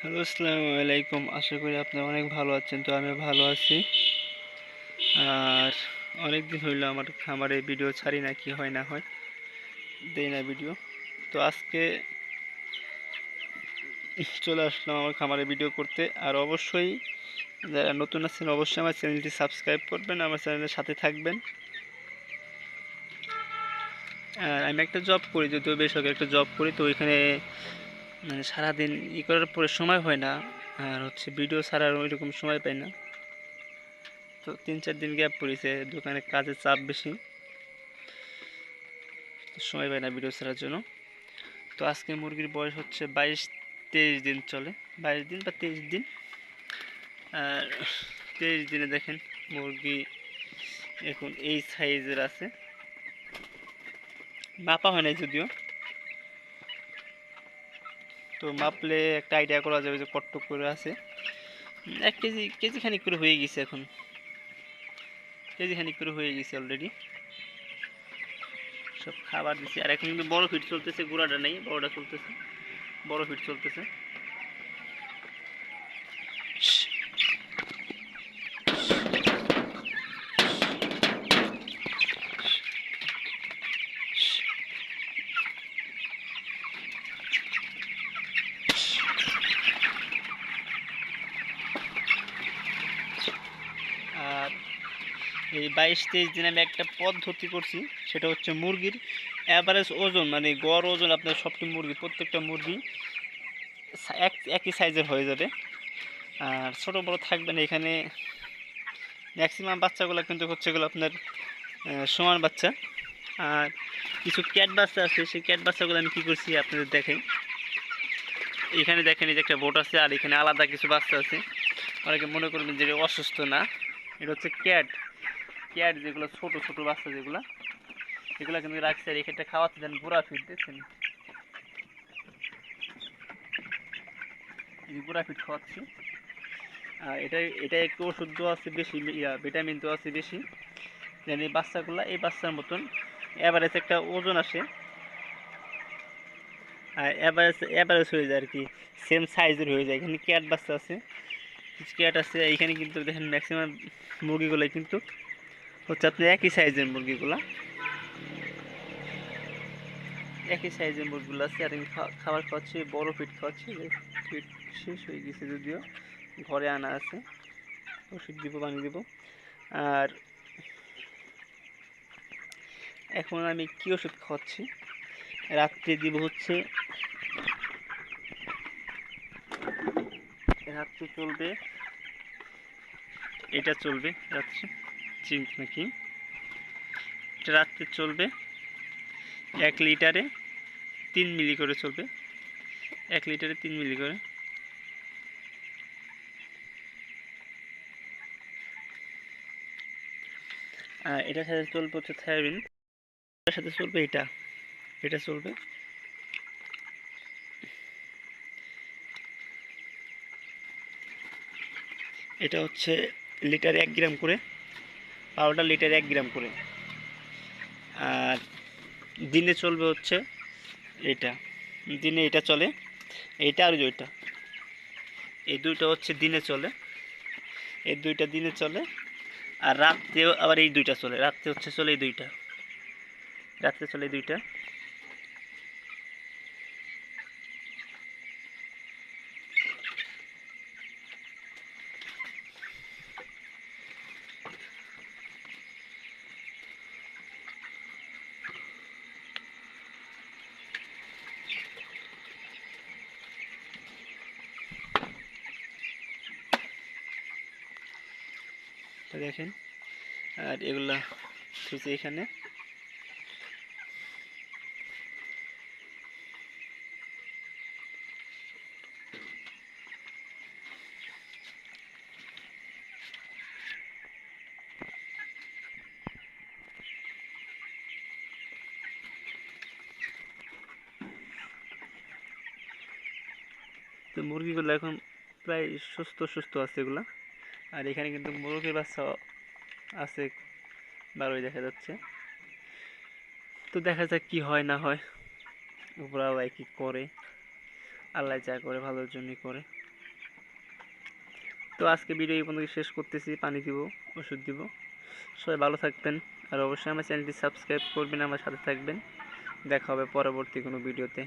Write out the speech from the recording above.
Hello, আসসালামু আলাইকুম। আশা করি আপনারা অনেক ভালো আছেন। তো আমি ভালো আছি। আর অনেক দিন হইলো আমার খামারে ভিডিও ছাড়ি না, কি হয় না হয় দেই না ভিডিও। তো আজকে চলে আসলাম আমার খামারে ভিডিও করতে। আর অবশ্যই যারা নতুন আছেন অবশ্যই আমার চ্যানেলটি সাবস্ক্রাইব করবেন, আমার চ্যানেলের সাথে থাকবেন। আর আমি একটা জব করি, যদিও বেসরকারি একটা জব করি। তো ওইখানে মানে সারাদিন করার পরে সময় হয় না, আর হচ্ছে ভিডিও ছাড়ার ওইরকম সময় পাই না। তো 3-4 দিন গ্যাপ পড়েছে, দোকানে কাজের চাপ বেশি, সময় পাই না ভিডিও ছাড়ার জন্য। তো আজকে মুরগির বয়স হচ্ছে 22-23 দিন চলে, 22 দিন বা 23 দিন। আর 23 দিনে দেখেন মুরগি এখন এই সাইজের আছে। মাপা হয় নাই যদিও, তো মাপলে একটা আইডিয়া করা যাবে যে কতটুক করে আছে। 1 কেজি খানিক করে হয়ে গেছে, এখন কেজি খানিক করে হয়ে গেছে অলরেডি। সব খাবার দিচ্ছি। আর এখন কিন্তু বড় ফিট চলতেছে, গুঁড়াটা নেই, বড়টা চলতেছে, বড় ফিট চলতেছে। আর এই 22-23 দিন আমি একটা পদ্ধতি করছি, সেটা হচ্ছে মুরগির অ্যাভারেজ ওজন, মানে গড় ওজন আপনার সবটি মুরগি, প্রত্যেকটা মুরগি একই সাইজের হয়ে যাবে। আর ছোটো বড়ো থাকবে না এখানে। ম্যাক্সিমাম বাচ্চাগুলো কিন্তু হচ্ছে এগুলো আপনার সমান বাচ্চা। আর কিছু ক্যাট বাচ্চা আছে, সেই ক্যাট বাচ্চাগুলো আমি কী করছি আপনাদের দেখাই। এখানে দেখেন এই যে একটা বোট আছে, আর এখানে আলাদা কিছু বাচ্চা আছে। অনেকে মনে করবেন যে অসুস্থ না, এটা হচ্ছে ক্যাট। ক্যাট যেগুলো ছোট ছোট বাচ্চা যেগুলো, এগুলো কিন্তু রাখছে। আর এখানটা খাওয়াতে দেন গুঁড়া ফিট, দেখছেন এই গুঁড়া ফিট খাওয়াচ্ছি। আর এটা একটু ওষুধ দেওয়া আছে বেশি, ভিটামিন দেওয়া আছে বেশি, যেন এই বাচ্চাগুলো এই বাচ্চার মতন অ্যাভারেজ একটা ওজন আসে। আর অ্যাভারেজ হয়ে যায় আর কি, সেম সাইজের হয়ে যায়। এখানে ক্যাট বাচ্চা আছে, কিছু ক্যাট আছে এইখানে, কিন্তু দেখেন ম্যাক্সিমাম মুরগিগুলো কিন্তু হচ্ছে আপনার একই সাইজের মুরগিগুলা, একই সাইজের মুরগিগুলো আছে। আর আমি খাবার খাওয়াচ্ছি, বড় ফিট খাওয়াচ্ছি। ফিট শেষ হয়ে গেছে যদিও, ঘরে আনা আছে, ওষুধ দিব, পানি দিব। আর এখন আমি কী ওষুধ খাওয়াচ্ছি, রাত্রে দিব হচ্ছে, রাত্রে চলবে এটা, চলবে রাত্রে জিঙ্ক নাকি, এটা রাত্রে চলবে 1 লিটারে 3 মিলি করে চলবে, 1 লিটারে 3 মিলি করে। এটার সাথে চলবে হচ্ছে থায়াবিন, এটার সাথে চলবে এটা, এটা চলবে। এটা হচ্ছে লিটারে 1 গ্রাম করে, পাউডার লিটারে 1 গ্রাম করে। আর দিনে চলবে হচ্ছে এটা, দিনে এটা চলে, এইটা আর ওইটা, এই দুইটা হচ্ছে দিনে চলে, এই দুইটা দিনে চলে। আর রাত্রেও আবার এই দুইটা চলে, রাত্রে হচ্ছে চলে এই দুইটা, রাত্রে চলে এই দুইটা। দেখেন, আর এগুলা থুইছে এখানে। তো মুরগিগুলো এখন প্রায় সুস্থ সুস্থ আছে এগুলা। আর এখানে কিন্তু মুরগির বাচ্চা আছে, বারোই দেখা যাচ্ছে। তো দেখা যাক কি হয় না হয়, উপরওয়ালা কি করে, আল্লাহ যা করে ভালোর জন্যই করে। তো আজকে ভিডিও এই পর্যন্ত শেষ করতেছি, পানি দিব, ওষুধ দিব। সবাই ভালো থাকবেন, আর অবশ্যই আমার চ্যানেলটি সাবস্ক্রাইব করবেন, আমার সাথে থাকবেন। দেখা হবে পরবর্তী কোনো ভিডিওতে।